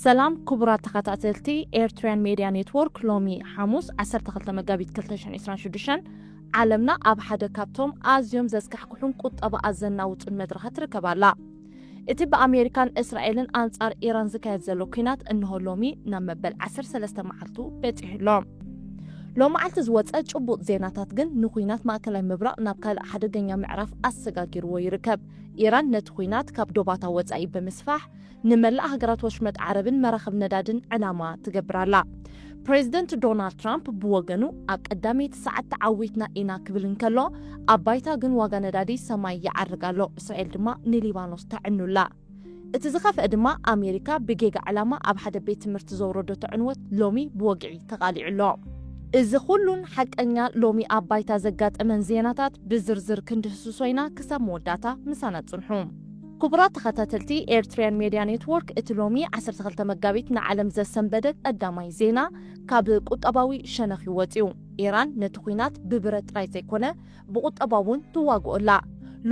سلام كبرات تخاتاتلتي ኤርትራን ሚድያ ኔትወርክ ሎሚ ሐሙስ 12 መጋቢት 2026 ዓለምና ኣብ ሓደ ካብቶም ኣዝዮም ዘስካሕኩሕን ቁጠባ ኣዘናውፅን መድረኻት ትርከባላ እቲ በኣሜሪካን እስራኤልን አንጻር ኢራን ዝካየድ ዘሎ ኩናት እንሆ ሎሚ ናብ መበል 13 መዓልቱ በፂሕሎም ሎሚ ዓልቲ ዝወፀ ጭቡጥ ዜናታት ግን ንኩናት ማእከላይ ምብራቅ ናብ ካልእ ሓደገኛ ምዕራፍ ኣሰጋጊርዎ ይርከብ ኢራን ነቲ ኩናት ካብ ዶባታ ወፃኢ ብምስፋሕ ንመላእ ሃገራት ወሽመጥ ዓረብን መራኸብ ነዳድን ዕላማ ትገብራላ ፕሬዚደንት ዶናልድ ትራምፕ ብወገኑ ኣብ ቀዳመይቲ ሰዓት ዓዊትና ኢና ክብል እንከሎ ኣብ ባይታ ግን ዋጋ ነዳዲ ሰማይ ይዓርጋሎ እስራኤል ድማ ንሊባኖስ ተዕኑላ እቲ ዝኸፍአ ድማ ኣሜሪካ ብጌጋ ዕላማ ኣብ ሓደ ቤት ትምህርቲ ዘውረዶ ዕንወት ሎሚ ብወግዒ ተቃሊዑሎ እዚ ኩሉን ሓቀኛ ሎሚ ኣብ ባይታ ዘጋጠመን ዜናታት ብዝርዝር ክንድህስሶይና ክሳብ መወዳእታ ምሳና ጽንሑ كبرات تخاتلتي ኤርትራን ሚድያ ኔትወርክ እቲ ሎሚ 12 መጋቢት ንዓለም ዘሰንበደ ቀዳማይ ዜና ካብ ቁጠባዊ ሸነኽ ይወፂኡ ኢራን ነቲ ኩናት ብብረት ጥራይ ዘይኮነ ብቁጠባውን ትዋግኦላ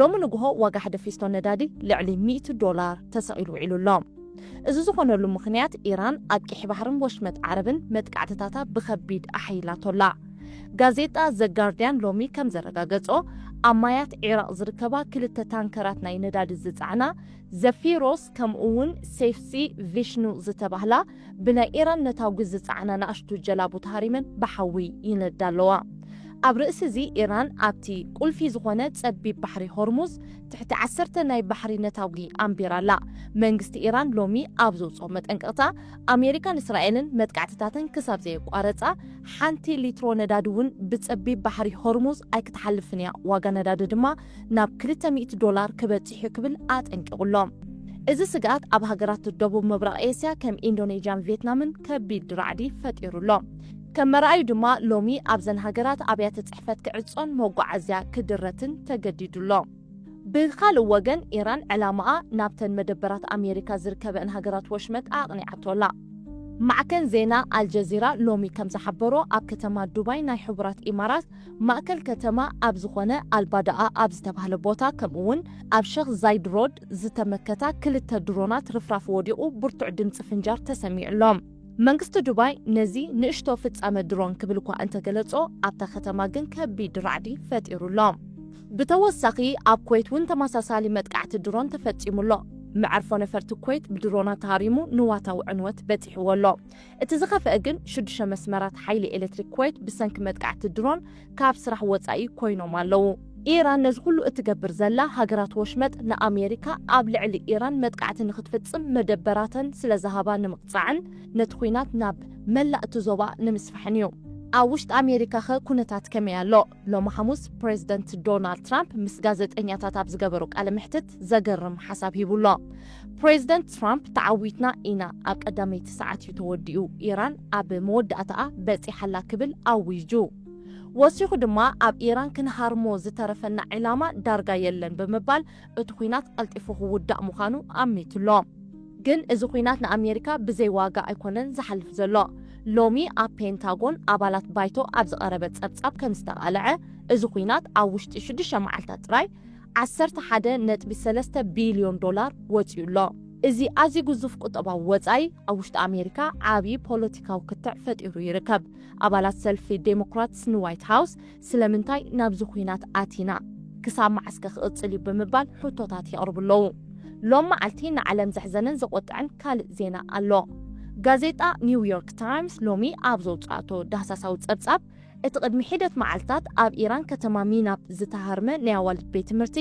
ሎሚ ንግሆ ዋጋ ሓደ ፊስቶ ነዳዲ ልዕሊ $100 ተሰቂሉ ዒሉሎም እዚ ዝኾነሉ ምኽንያት ኢራን ኣብ ቂሕ ባሕርን ወሽመጥ ዓረብን መጥቃዕትታታ ብኸቢድ ኣሒላቶላ ጋዜጣ ዘ ጋርዲያን ሎሚ ከም ዘረጋገጾ ኣማያት ኢራቅ ዝርከባ ክልተ ታንከራት ናይ ነዳዲ ዝጻዕና ዘፊሮስ ከምኡውን ሴፍሲ ቪሽኑ ዝተባህላ ብናይ ኢራን ነታውጊ ዝጻዕና ንኣሽቱ ጀላቡ ተሃሪመን ብሓዊ ይነዳለዋ ኣብ ርእሲ እዚ ኢራን ኣብቲ ቁልፊ ዝኾነ ጸቢብ ባሕሪ ሆርሙዝ ትሕቲ 10 ናይ ባሕሪ ነታውጊ ኣንቢራላ መንግስቲ ኢራን ሎሚ ኣብ ዘውፅኦ መጠንቀቕታ ኣሜሪካን እስራኤልን መጥቃዕትታትን ክሳብ ዘየቋረፃ ሓንቲ ሊትሮ ነዳዲ እውን ብጸቢብ ባሕሪ ሆርሙዝ ኣይክተሓልፍን እያ ዋጋ ነዳዲ ድማ ናብ $200 ክበፅሕ ክብል ኣጠንቂቑሎም እዚ ስጋት ኣብ ሃገራት ደቡብ ምብራቕ ኤስያ ከም ኢንዶኔዥያን ቪየትናምን ከቢድ ራዕዲ ፈጢሩሎም ከም መርኣዩ ድማ ሎሚ ኣብዘን ሃገራት ኣብያተ ጽሕፈት ክዕጾን መጓዓዝያ ክድረትን ተገዲዱሎም ብኻልእ ወገን ኢራን ዕላማኣ ናብተን መደበራት ኣሜሪካ ዝርከበን ሃገራት ወሽመጥ ኣቕኒዓቶላ ማዕከን ዜና አልጀዚራ ሎሚ ከም ዝሓበሮ ኣብ ከተማ ዱባይ ናይ ሕቡራት ኢማራት ማእከል ከተማ ኣብ ዝኾነ ኣልባዳኣ ኣብ ዝተባህለ ቦታ ከምኡውን ኣብ ሼኽ ዛይድ ሮድ ዝተመከታ ክልተ ድሮናት ርፍራፍ ወዲቑ ብርቱዕ ድምፂ ፍንጃር ተሰሚዑሎም መንግስቲ ዱባይ ነዚ ንእሽቶ ፍጻመ ድሮን ክብል እኳ እንተገለጾ ኣብታ ከተማ ግን ከቢድ ራዕዲ ፈጢሩሎም ብተወሳኺ ኣብ ኩዌት እውን ተመሳሳሊ መጥቃዕቲ ድሮን ተፈጺሙሎ መዓርፎ ነፈርቲ ኩዌት ብድሮናት ተሃሪሙ ንዋታዊ ዕንወት በፂሕዎሎ እቲ ዝኸፍአ ግን 6 መስመራት ሓይሊ ኤሌክትሪክ ኩዌት ብሰንኪ መጥቃዕቲ ድሮን ካብ ስራሕ ወጻኢ ኮይኖም ኣለዉ ኢራን ነዚ ኩሉ እትገብር ዘላ ሃገራት ወሽመጥ ንኣሜሪካ ኣብ ልዕሊ ኢራን መጥቃዕቲ ንኽትፍጽም መደበራተን ስለ ዝሃባ ንምቕጻዕን ነቲ ኩናት ናብ መላእ እቲ ዞባ ንምስፋሕን እዩ ኣብ ውሽጢ ኣሜሪካ ኸ ኩነታት ከመይ ኣሎ ሎሚ ሐሙስ ፕሬዚደንት ዶናልድ ትራምፕ ምስ ጋዜጠኛታት ኣብ ዝገበሩ ቃለ ምሕትት ዘገርም ሓሳብ ሂቡሎ ፕሬዚደንት ትራምፕ ተዓዊትና ኢና ኣብ ቀዳመይቲ ሰዓት እዩ ተወዲኡ ኢራን ኣብ መወዳእታኣ በፂሓላ ክብል ኣዊጁ ወሲኹ ድማ ኣብ ኢራን ክንሃርሞ ዝተረፈና ዕላማ ዳርጋ የለን ብምባል እቲ ኩናት ቀልጢፉ ክውዳእ ምዃኑ ኣሚትሎ ግን እዚ ኩናት ንኣሜሪካ ብዘይ ዋጋ ኣይኮነን ዝሓልፍ ዘሎ ሎሚ ኣብ ፔንታጎን ኣባላት ባይቶ ኣብ ዝቐረበ ጸብጻብ ከም ዝተቓልዐ እዚ ኩናት ኣብ ውሽጢ 6 መዓልታት ጥራይ $11.3 ቢልዮን ወፂኡሎ እዚ ኣዝዩ ግዙፍ ቁጠባዊ ወጻኢ ኣብ ውሽጢ ኣሜሪካ ዓብዪ ፖለቲካዊ ክትዕ ፈጢሩ ይርከብ ኣባላት ሰልፊ ዴሞክራትስ ንዋይት ሃውስ ስለምንታይ ናብዚ ኩናት ኣቲና ክሳብ መዓስከ ክቕጽል እዩ ብምባል ሕቶታት የቕርብለዉ ሎም መዓልቲ ንዓለም ዘሕዘነን ዘቆጥዕን ካልእ ዜና ኣሎ ጋዜጣ ኒውዮርክ ታይምስ ሎሚ ኣብ ዘውፅኣቶ ዳህሳሳዊ ጸብጻብ እቲ ቅድሚ ሒደት መዓልታት ኣብ ኢራን ከተማ ሚናብ ዝተሃርመ ናይ ኣዋልድ ቤት ትምህርቲ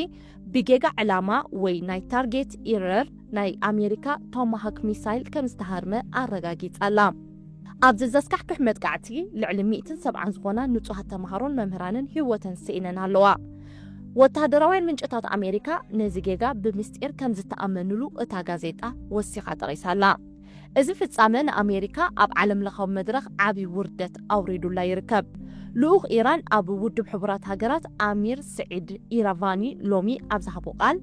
ብጌጋ ዕላማ ወይ ናይ ታርጌት ኢረር ናይ ኣሜሪካ ቶማሃክ ሚሳይል ከም ዝተሃርመ ኣረጋጊጻላ ኣብዚ ዘስካሕክሕ መጥቃዕቲ ልዕሊ 170 ዝኾና ንጹሃት ተምሃሮን መምህራንን ህይወተን ስኢነን ኣለዋ ወተሃደራውያን ምንጭታት ኣሜሪካ ነዚ ጌጋ ብምስጢር ከም ዝተኣመንሉ እታ ጋዜጣ ወሲኻ ጠቒሳላ እዚ ፍጻመ ንኣሜሪካ ኣብ ዓለም ለኻዊ መድረኽ ዓብዪ ውርደት ኣውሪዱላ ይርከብ ልኡኽ ኢራን ኣብ ውድብ ሕቡራት ሃገራት ኣሚር ስዒድ ኢራቫኒ ሎሚ ኣብ ዝሃቦ ቃል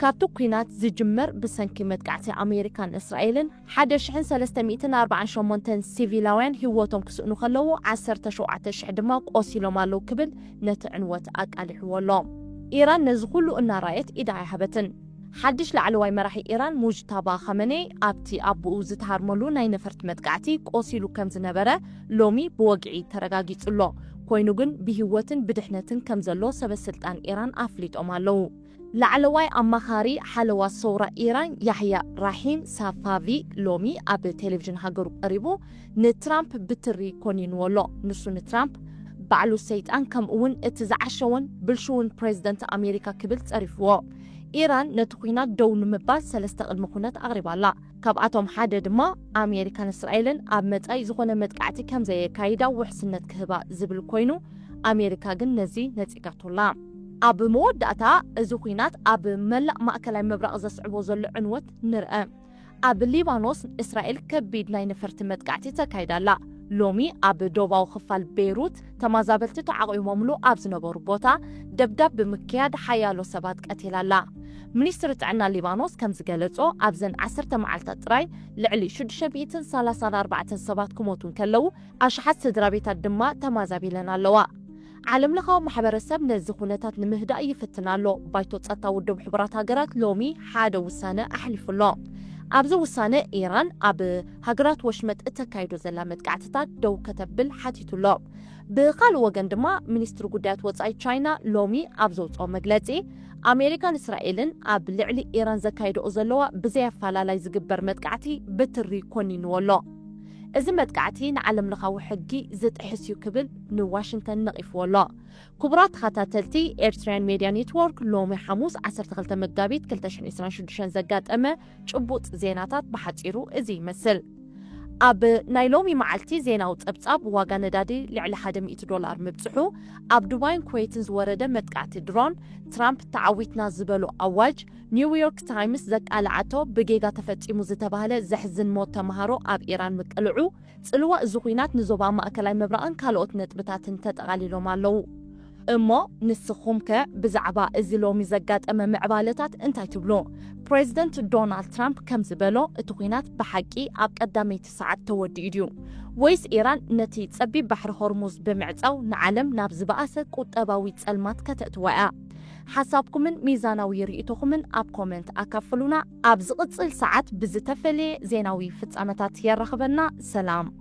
ካብቲ ኩናት ዝጅመር ብሰንኪ መጥቃዕቲ ኣሜሪካን እስራኤልን 1348 ሲቪላውያን ህይወቶም ክስእኑ ከለዉ 17,000 ድማ ቆሲሎም ኣለዉ ክብል ነቲ ዕንወት ኣቃሊሕዎሎ ኢራን ነዚ ኩሉ እናራየት ኢዳ ኣይሃበትን حدش لعلواي مراحي إيران مجتبى خامنئي أبتي أبو زتهرملو ناي نفرت مدقعتي قوسيلو كم زنبرة لومي بوقعي ترقاقيت الله كوينو جن بهوتن بدحنتن كم زلو سبب سلطان إيران أفليت أمالو لعلواي أمخاري حلوى صورة إيران يحيى راحين سافافي لومي أب تلفزيون هاجر قريبو نترامب بتري كونين ولو نسو نترامب بعلو سيطان كم اون اتزعشون بلشون بريزيدنت أمريكا كبلت عرفوا إيران نتخينات دون مبال سلسة المخونات أغربا لا كابعاتهم حدد ما أمريكان إسرائيلن أب متأي زخونة متقعتي كم زي كايدا وحسنة كهبا زبل كوينو أمريكا جن نزي نتيقاتو لا أب موداتا زخينات أب ملأ مأكلاي مبرق زسعبو زل عنوت نرأى أب ليبانوس إسرائيل كبيد ناي نفرت متقعتي تكايدا لا لومي أب دوباو خفال بيروت تمازابلتي تعاقوا مملو أب زنبور بوتا دبدب بمكياد حيالو سبات قتيلا لا منيستر تعنا ليبانوس كم زقالتو أبزن 10 معالتات راي لعلي شد شبيتن 34 سبات كموتون كلو أشحت سدرابيتا الدماء تمازابيلنا اللواء عالم لخو محبر السب نزخونتات نمهدا يفتنا له بايتو تصطا ودو بحبرات هاجرات لومي حاده وسانه احلف الله ابزو وسانه ايران اب هاجرات وشمت اتكايدو زلا متقعتات دو كتبل حاتيتو الله بقال وغن دما منستر غدات وصاي تشاينا لومي ابزو صو مغلصي امريكان اسرائيلن اب لعلي ايران زكايدو زلوا بزي فالالاي زغبر متقعتي بتري كونين ولو إذا متقعتين علم لخاو حقي زد حسيو كبل نو واشنطن نقف ولا كبرات خاتاتلتي إيرتران ميديا نيتورك لومي حموس 10 مقابيت كلتشن إسران شدشان زقات أما شبوط زيناتات بحاتيرو إزي مثل أب نايلومي معلتي زيناوت أبتاب واغا ندادي لعلى $100 مبصحو أب دوباين كويتنز ورده متقعتي درون ترامب تعويتنا زبلو أواج نيويورك تايمز زك ألعاتو بجيغا تفتيمو زتباهله زحزن موت تمهارو أب إيران مكالعو تسألوا الزخينات نزوبا ما أكلاي مبرقان كالوت نتبتاتن تتغاليلو مالو اما نسخومك بزعبا ازلومي زقات اما معبالتات انتاي تبلو بريزيدنت دونالد ترامب كم زبلو اتوقينات بحقي اب قدامي 9 توديديو ويس ايران نتي تصبي بحر هرمز بمعصاو نعلم نابز باسه قطباوي تصلمات كتتوقع حسابكم ميزاناوي رئيتكم اب كومنت اكفلونا اب زقصل ساعات بزتفلي زيناوي فصامتات يرخبنا سلام